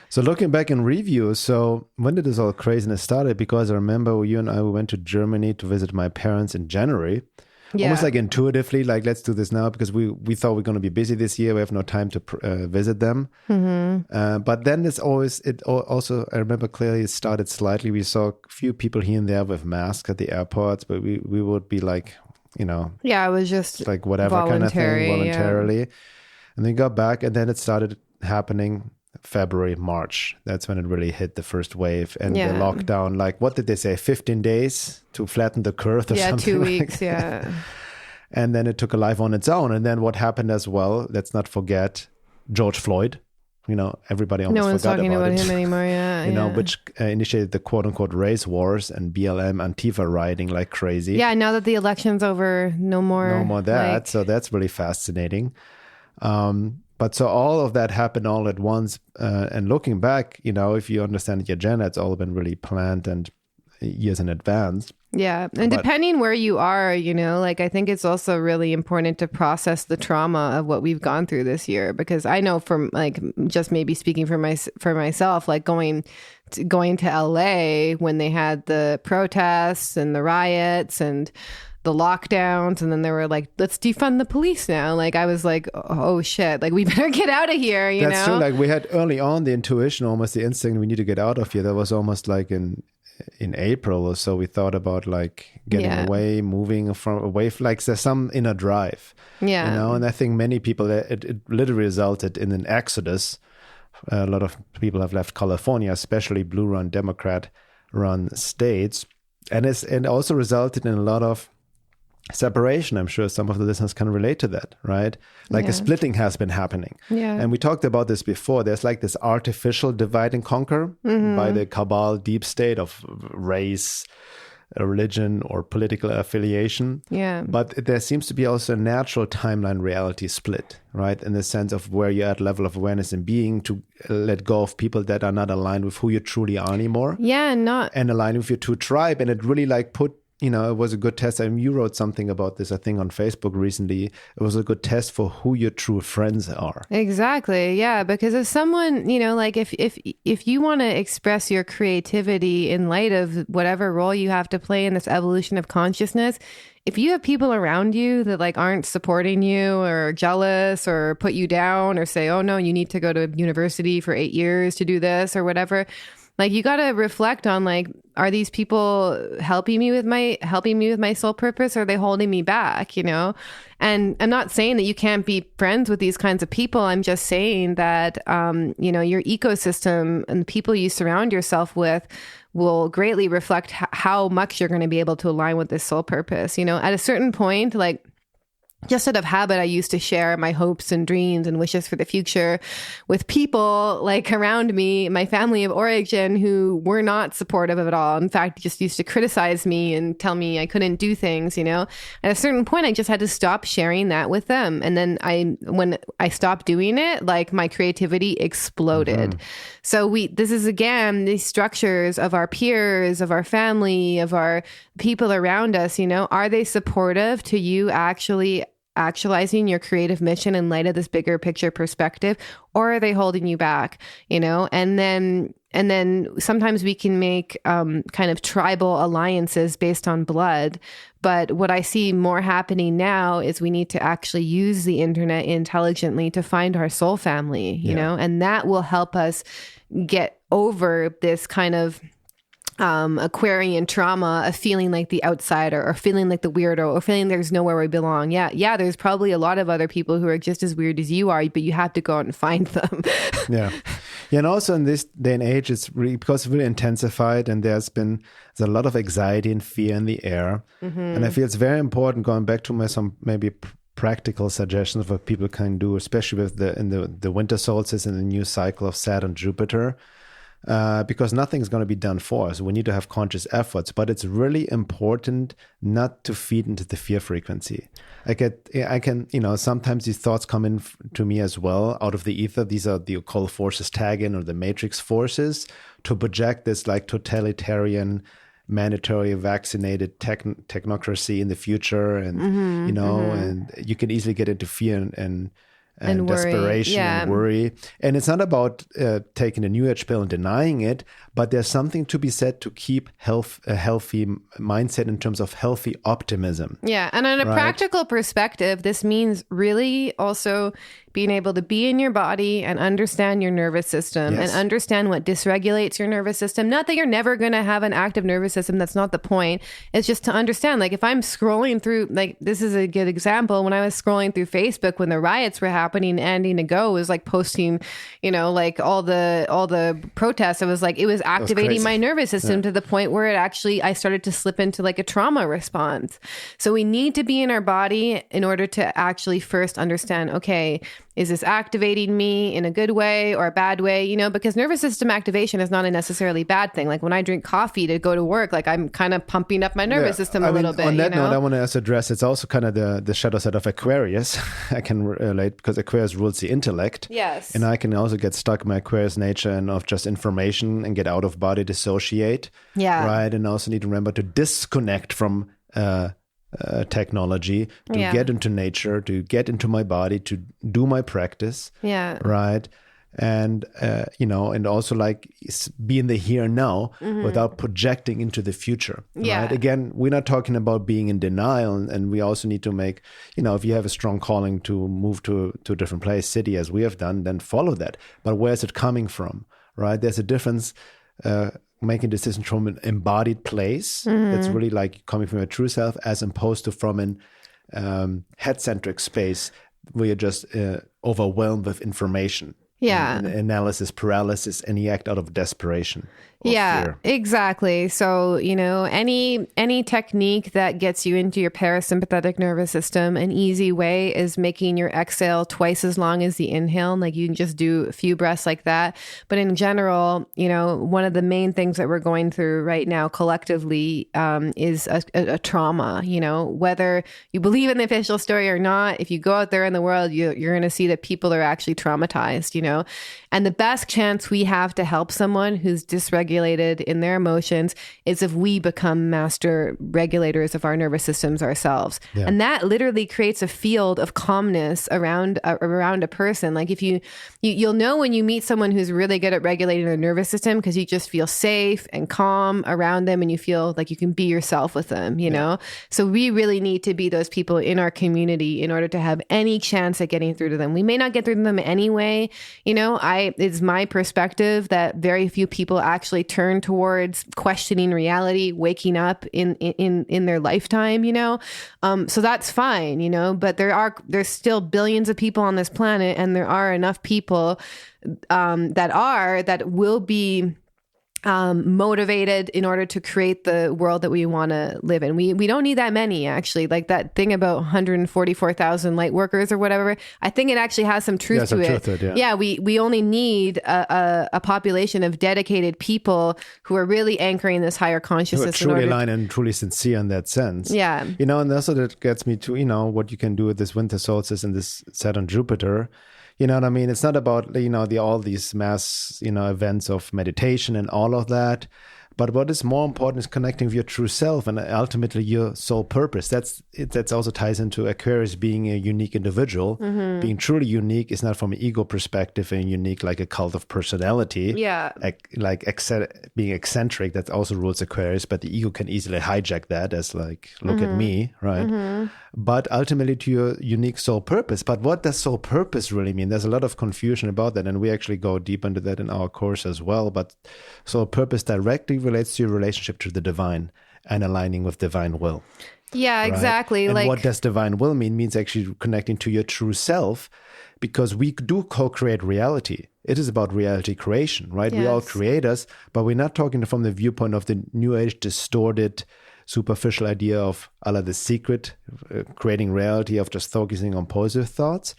So looking back in review, so when did this all craziness started? Because I remember you and I, we went to Germany to visit my parents in January. Yeah. Almost like intuitively, like, let's do this now because we thought we're going to be busy this year. We have no time to visit them. But then also, I remember clearly it started slightly. We saw a few people here and there with masks at the airports, but we would be like, Yeah, it was just like whatever kind of thing, voluntarily. Yeah. And then got back and then it started happening February, March. That's when it really hit the first wave and the lockdown. Like, what did they say? 15 days to flatten the curve or something? 2 weeks, yeah. And then it took a life on its own. And then what happened as well, let's not forget George Floyd. Everybody almost forgot about it. No one's talking about him anymore, which initiated the quote-unquote race wars and BLM Antifa rioting like crazy. Yeah, now that the election's over, no more that. So that's really fascinating. But so all of that happened all at once. And looking back, if you understand the agenda, it's all been really planned and years in advance. Yeah. And depending where you are, I think it's also really important to process the trauma of what we've gone through this year. Because I know from just maybe speaking for myself, like going to LA when they had the protests and the riots and the lockdowns, and then they were like, let's defund the police now. Like, I was like, oh shit, like we better get out of here, That's true. Like, we had early on the intuition, almost the instinct, we need to get out of here. That was almost like in April or so, we thought about like getting away, moving away, like there's some inner drive. Yeah. And I think many people, it literally resulted in an exodus. A lot of people have left California, especially blue-run, Democrat-run states. And it also resulted in a lot of separation. I'm sure some of the listeners can relate to that, right? Like a splitting has been happening. Yeah. And we talked about this before. There's like this artificial divide and conquer by the cabal deep state of race, religion, or political affiliation. Yeah. But there seems to be also a natural timeline reality split, right? In the sense of where you're at level of awareness and being to let go of people that are not aligned with who you truly are anymore. Yeah, and align with your true tribe. And it really like put, it was a good test. I mean, you wrote something about this, I think, on Facebook recently. It was a good test for who your true friends are. Exactly. Yeah. Because if someone, like if you want to express your creativity in light of whatever role you have to play in this evolution of consciousness, if you have people around you that like aren't supporting you or jealous or put you down or say, oh no, you need to go to university for 8 years to do this or whatever, like you got to reflect on like, are these people helping me with my soul purpose? Or are they holding me back? And I'm not saying that you can't be friends with these kinds of people. I'm just saying that, your ecosystem and the people you surround yourself with will greatly reflect how much you're going to be able to align with this soul purpose. At a certain point, like just out of habit, I used to share my hopes and dreams and wishes for the future with people like around me, my family of origin, who were not supportive of it all. In fact, just used to criticize me and tell me I couldn't do things, At a certain point, I just had to stop sharing that with them. And then when I stopped doing it, like my creativity exploded. So this is again, these structures of our peers, of our family, of our people around us, are they supportive to you actualizing your creative mission in light of this bigger picture perspective, or are they holding you back? And then sometimes we can make kind of tribal alliances based on blood. But what I see more happening now is we need to actually use the internet intelligently to find our soul family, and that will help us get over this kind of Aquarian trauma of feeling like the outsider, or feeling like the weirdo, or feeling there's nowhere we belong. Yeah, there's probably a lot of other people who are just as weird as you are, but you have to go out and find them. Yeah, and also in this day and age, it's really, because it's really intensified, and there's a lot of anxiety and fear in the air. And I feel it's very important, going back to some maybe practical suggestions of what people can do, especially with the winter solstice and the new cycle of Saturn-Jupiter. Because nothing's going to be done for us. We need to have conscious efforts, but it's really important not to feed into the fear frequency. I can, sometimes these thoughts come in to me as well out of the ether. These are the occult forces tag in, or the matrix forces, to project this like totalitarian, mandatory, vaccinated technocracy in the future. And, and you can easily get into fear and desperation and worry. And it's not about taking a New Age pill and denying it, but there's something to be said to keep a healthy mindset in terms of healthy optimism. Yeah. And on a practical perspective, this means really also being able to be in your body and understand your nervous system and understand what dysregulates your nervous system. Not that you're never going to have an active nervous system. That's not the point. It's just to understand, like, if I'm scrolling through, like, this is a good example. When I was scrolling through Facebook, when the riots were happening, Andy Nago was like posting, like all the protests. It was activating my nervous system to the point where I started to slip into like a trauma response. So we need to be in our body in order to actually first understand, okay, is this activating me in a good way or a bad way? Because nervous system activation is not a necessarily bad thing. Like when I drink coffee to go to work, like I'm kind of pumping up my nervous system a little bit. On that note, I want to address, it's also kind of the shadow side of Aquarius. I can relate, because Aquarius rules the intellect. Yes. And I can also get stuck in my Aquarius nature and of just information and get out of body, dissociate. Yeah. Right. And also need to remember to disconnect from technology, to get into nature, to get into my body, to do my practice. Yeah. Right. And, and also like be in the here and now without projecting into the future. Yeah. Right. Again, we're not talking about being in denial. And we also need to make, if you have a strong calling to move to a different place, city, as we have done, then follow that. But where's it coming from? Right. There's a difference, making decisions from an embodied place that's really like coming from your true self, as opposed to from an head-centric space where you're just overwhelmed with information. And analysis paralysis, and you act out of desperation. Fear. Exactly. So, any technique that gets you into your parasympathetic nervous system, an easy way is making your exhale twice as long as the inhale. Like you can just do a few breaths like that. But in general, one of the main things that we're going through right now collectively is a trauma. Whether you believe in the official story or not, if you go out there in the world, you're going to see that people are actually traumatized, and the best chance we have to help someone who's dysregulated in their emotions is if we become master regulators of our nervous systems ourselves. Yeah. And that literally creates a field of calmness around a person. Like if you'll know when you meet someone who's really good at regulating their nervous system, because you just feel safe and calm around them, and you feel like you can be yourself with them, you know? So we really need to be those people in our community in order to have any chance at getting through to them. We may not get through to them anyway. It's my perspective that very few people actually turn towards questioning reality, waking up in their lifetime, so that's fine, but there's still billions of people on this planet, and there are enough people that will be motivated in order to create the world that we want to live in. We don't need that many, actually. Like that thing about 144,000 light workers or whatever, I think it actually has some truth to it. Yeah, we only need a population of dedicated people who are really anchoring this higher consciousness. Who are truly aligned and truly sincere in that sense. Yeah. And also that gets me to, what you can do with this winter solstice and this Saturn-Jupiter. You know what I mean? It's not about, all these mass, events of meditation and all of that. But what is more important is connecting with your true self and ultimately your soul purpose. That's also ties into Aquarius being a unique individual. Mm-hmm. Being truly unique is not from an ego perspective and unique like a cult of personality. Yeah. Being eccentric, that also rules Aquarius, but the ego can easily hijack that as like, look at me, right? Mm-hmm. But ultimately to your unique soul purpose. But what does soul purpose really mean? There's a lot of confusion about that, and we actually go deep into that in our course as well. But soul purpose directly relates to your relationship to the divine and aligning with divine will. Yeah, right? exactly. And what does divine will mean? Means actually connecting to your true self, because we do co-create reality. It is about reality creation, right? Yes. We all creators, but we're not talking from the viewpoint of the new age distorted, superficial idea of the secret, creating reality of just focusing on positive thoughts.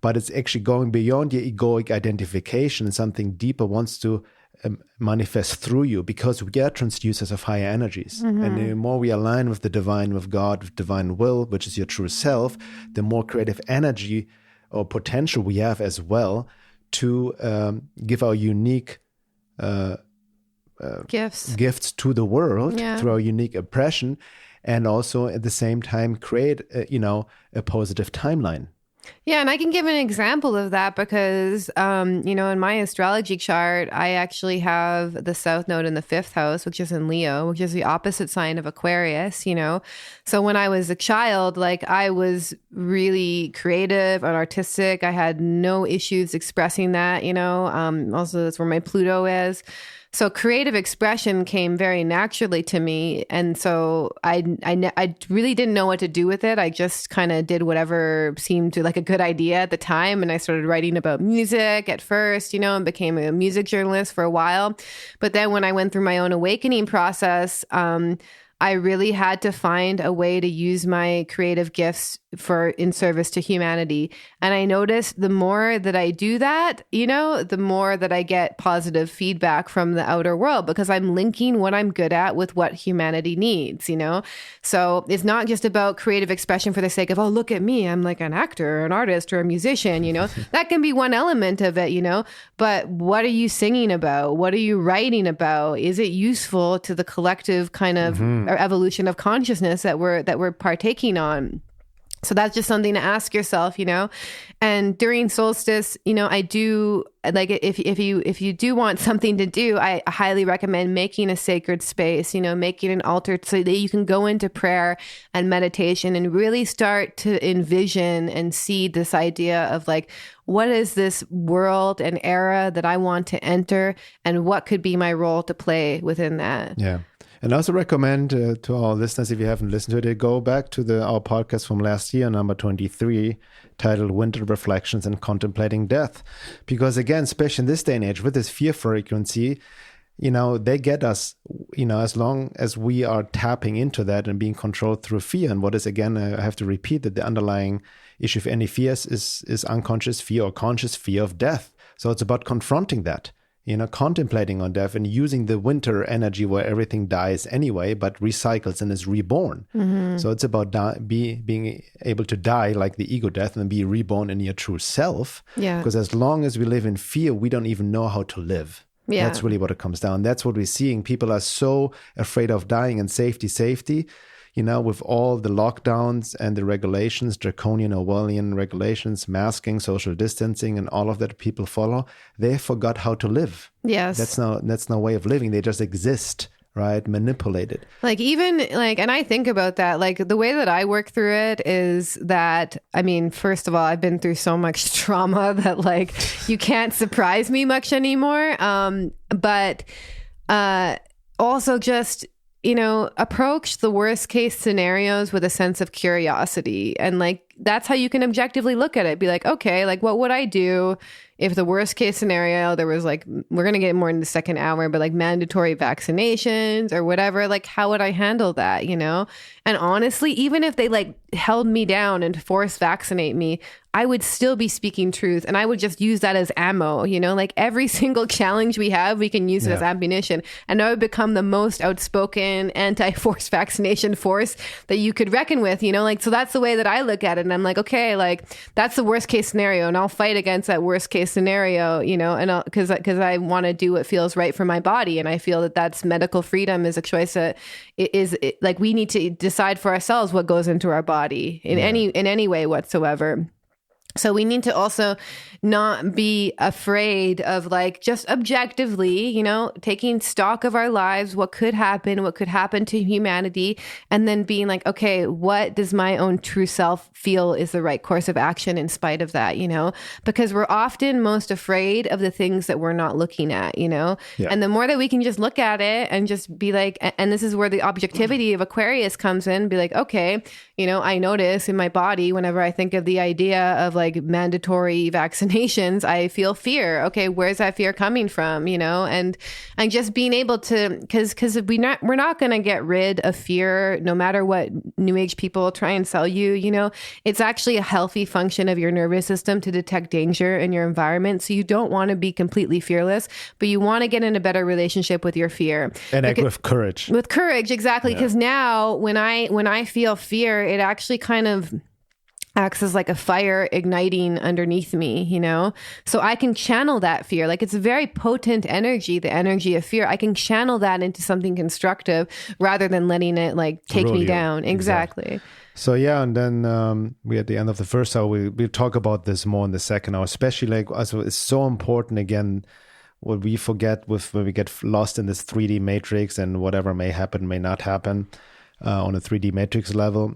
But it's actually going beyond your egoic identification, and something deeper wants to manifest through you, because we are transducers of higher energies. Mm-hmm. And the more we align with the divine, with God, with divine will, which is your true self, the more creative energy or potential we have as well to give our unique gifts to the world through our unique impression, and also at the same time create a positive timeline. Yeah, and I can give an example of that because, in my astrology chart, I actually have the South Node in the 5th house, which is in Leo, which is the opposite sign of Aquarius, So when I was a child, I was really creative and artistic. I had no issues expressing that, Also, that's where my Pluto is. So creative expression came very naturally to me. And so I really didn't know what to do with it. I just kind of did whatever seemed like a good idea at the time. And I started writing about music at first, and became a music journalist for a while. But then when I went through my own awakening process, I really had to find a way to use my creative gifts in service to humanity. And I noticed the more that I do that, the more that I get positive feedback from the outer world, because I'm linking what I'm good at with what humanity needs, So it's not just about creative expression for the sake of, oh, look at me, I'm like an actor or an artist or a musician, That can be one element of it, But what are you singing about? What are you writing about? Is it useful to the collective kind of evolution of consciousness that we're partaking on? So that's just something to ask yourself, And during solstice, I do if you do want something to do, I highly recommend making a sacred space, making an altar so that you can go into prayer and meditation and really start to envision and see this idea of what is this world and era that I want to enter, and what could be my role to play within that? Yeah. And I also recommend to our listeners, if you haven't listened to it, go back to our podcast from last year, number 23, titled Winter Reflections and Contemplating Death. Because again, especially in this day and age, with this fear frequency, they get us, as long as we are tapping into that and being controlled through fear. And what is, again, I have to repeat that the underlying issue of any fears is unconscious fear or conscious fear of death. So it's about confronting that. Contemplating on death and using the winter energy where everything dies anyway, but recycles and is reborn. Mm-hmm. So it's about being able to die like the ego death and be reborn in your true self. Yeah. Because as long as we live in fear, we don't even know how to live. Yeah. That's really what it comes down. That's what we're seeing. People are so afraid of dying, and safety. With all the lockdowns and the regulations, draconian Orwellian regulations, masking, social distancing, and all of that people follow, they forgot how to live. Yes. That's no way of living. They just exist, right? Manipulated. And I think about that, the way that I work through it is that, first of all, I've been through so much trauma that you can't surprise me much anymore. But also just, approach the worst case scenarios with a sense of curiosity. And that's how you can objectively look at it. Be like, okay, like what would I do if the worst case scenario, there was like, we're going to get more in the second hour, but like mandatory vaccinations or whatever, like how would I handle that, you know? And honestly, even if they like held me down and forced vaccinate me, I would still be speaking truth, and I would just use that as ammo, you know, like every single challenge we have, we can use it as ammunition. And I would become the most outspoken anti-forced vaccination force that you could reckon with, you know, like, so that's the way that I look at it. And I'm like, okay, like that's the worst case scenario, and I'll fight against that worst case scenario, you know, and because I want to do what feels right for my body. And I feel that that's medical freedom is a choice that like we need to decide for ourselves what goes into our body in any way whatsoever. So we need to also not be afraid of like just objectively, you know, taking stock of our lives, what could happen to humanity, and then being like, okay, what does my own true self feel is the right course of action in spite of that, you know, because we're often most afraid of the things that we're not looking at, you know, and the more that we can just look at it and just be like, and this is where the objectivity of Aquarius comes in, be like, okay, you know, I notice in my body whenever I think of the idea of like mandatory vaccinations, I feel fear. Okay, where's that fear coming from? You know, and just being able to, because we're not going to get rid of fear, no matter what New Age people try and sell you. You know, it's actually a healthy function of your nervous system to detect danger in your environment. So you don't want to be completely fearless, but you want to get in a better relationship with your fear and act with courage. With courage, exactly. Because now, when I feel fear, it actually kind of acts as like a fire igniting underneath me, you know? So I can channel that fear. Like it's a very potent energy, the energy of fear. I can channel that into something constructive rather than letting it like take me down. Exactly. So yeah, and then we at the end of the first hour, we'll talk about this more in the second hour, especially like, also it's so important again, what we forget when we get lost in this 3D matrix and whatever may happen, may not happen on a 3D matrix level.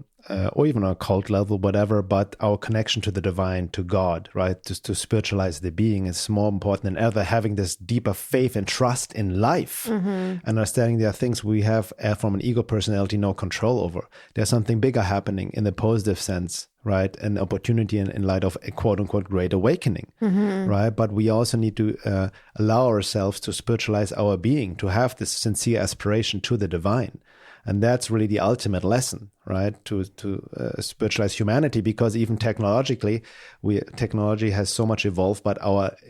Or even on a cult level, whatever, but our connection to the divine, to God, right? Just to spiritualize the being is more important than ever. Having this deeper faith and trust in life, understanding there are things we have from an ego personality no control over. There's something bigger happening in the positive sense, right? An opportunity in light of a quote unquote great awakening, right? But we also need to allow ourselves to spiritualize our being, to have this sincere aspiration to the divine. And that's really the ultimate lesson, right? To spiritualize humanity, because even technologically, technology has so much evolved, but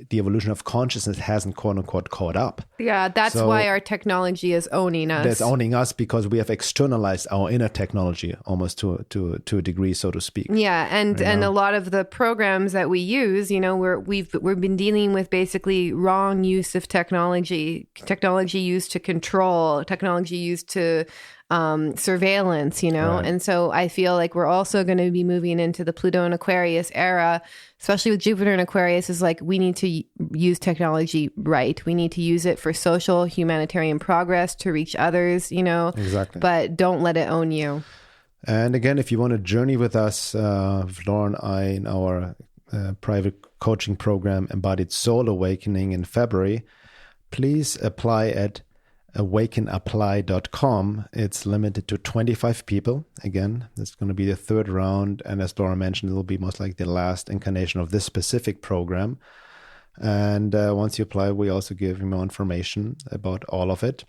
the evolution of consciousness hasn't quote unquote caught up. Yeah, that's why our technology is owning us. That's owning us because we have externalized our inner technology almost to a degree, so to speak. Yeah, and a lot of the programs that we use, you know, we've been dealing with basically wrong use of technology used to control, technology used to surveillance, you know? Right. And so I feel like we're also going to be moving into the Pluto and Aquarius era, especially with Jupiter and Aquarius, is like, we need to use technology right. We need to use it for social, humanitarian progress to reach others, you know? Exactly. But don't let it own you. And again, if you want to journey with us, Laura and I, in our private coaching program, Embodied Soul Awakening in February, please apply at awakenapply.com. It's limited to 25 people. Again, this is going to be the third round. And as Laura mentioned, it will be most likely the last incarnation of this specific program. And once you apply, we also give you more information about all of it.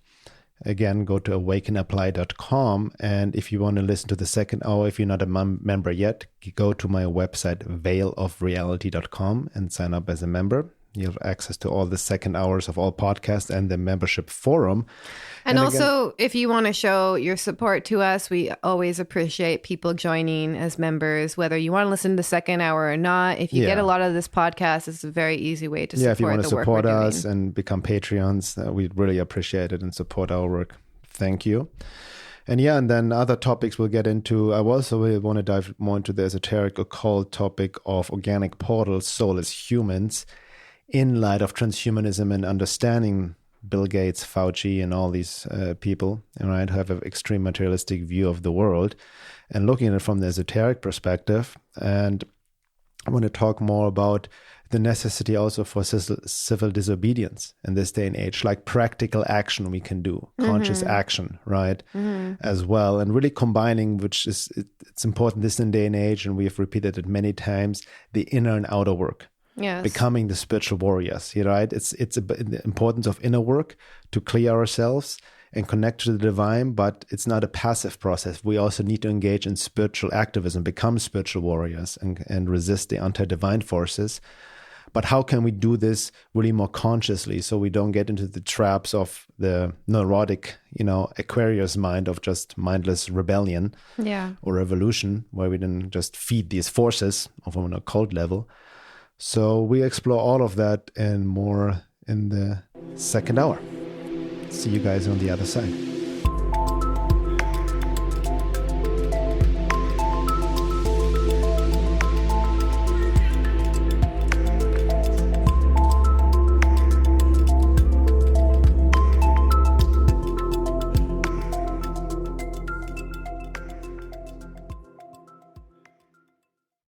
Again, go to awakenapply.com. And if you want to listen to the second hour, if you're not a member yet, go to my website, veilofreality.com, and sign up as a member. You have access to all the second hours of all podcasts and the membership forum. And also, again, if you want to show your support to us, we always appreciate people joining as members, whether you want to listen to the second hour or not. If you get a lot of this podcast, it's a very easy way to support the work. If you want to support us and become Patreons, we'd really appreciate it and support our work. Thank you. And then other topics we'll get into. I also really want to dive more into the esoteric occult topic of organic portals, soulless humans, in light of transhumanism and understanding Bill Gates, Fauci, and all these people, right, who have an extreme materialistic view of the world, and looking at it from the esoteric perspective. And I want to talk more about the necessity also for civil disobedience in this day and age, like practical action we can do, conscious action, right, as well. And really combining, which is, it's important this day and age, and we have repeated it many times, the inner and outer work. Yes. Becoming the spiritual warriors, right? It's the importance of inner work to clear ourselves and connect to the divine, but it's not a passive process. We also need to engage in spiritual activism, become spiritual warriors and resist the anti-divine forces. But how can we do this really more consciously so we don't get into the traps of the neurotic, Aquarius mind of just mindless rebellion or revolution, where we then just feed these forces on an occult level. So we explore all of that and more in the second hour. See you guys on the other side.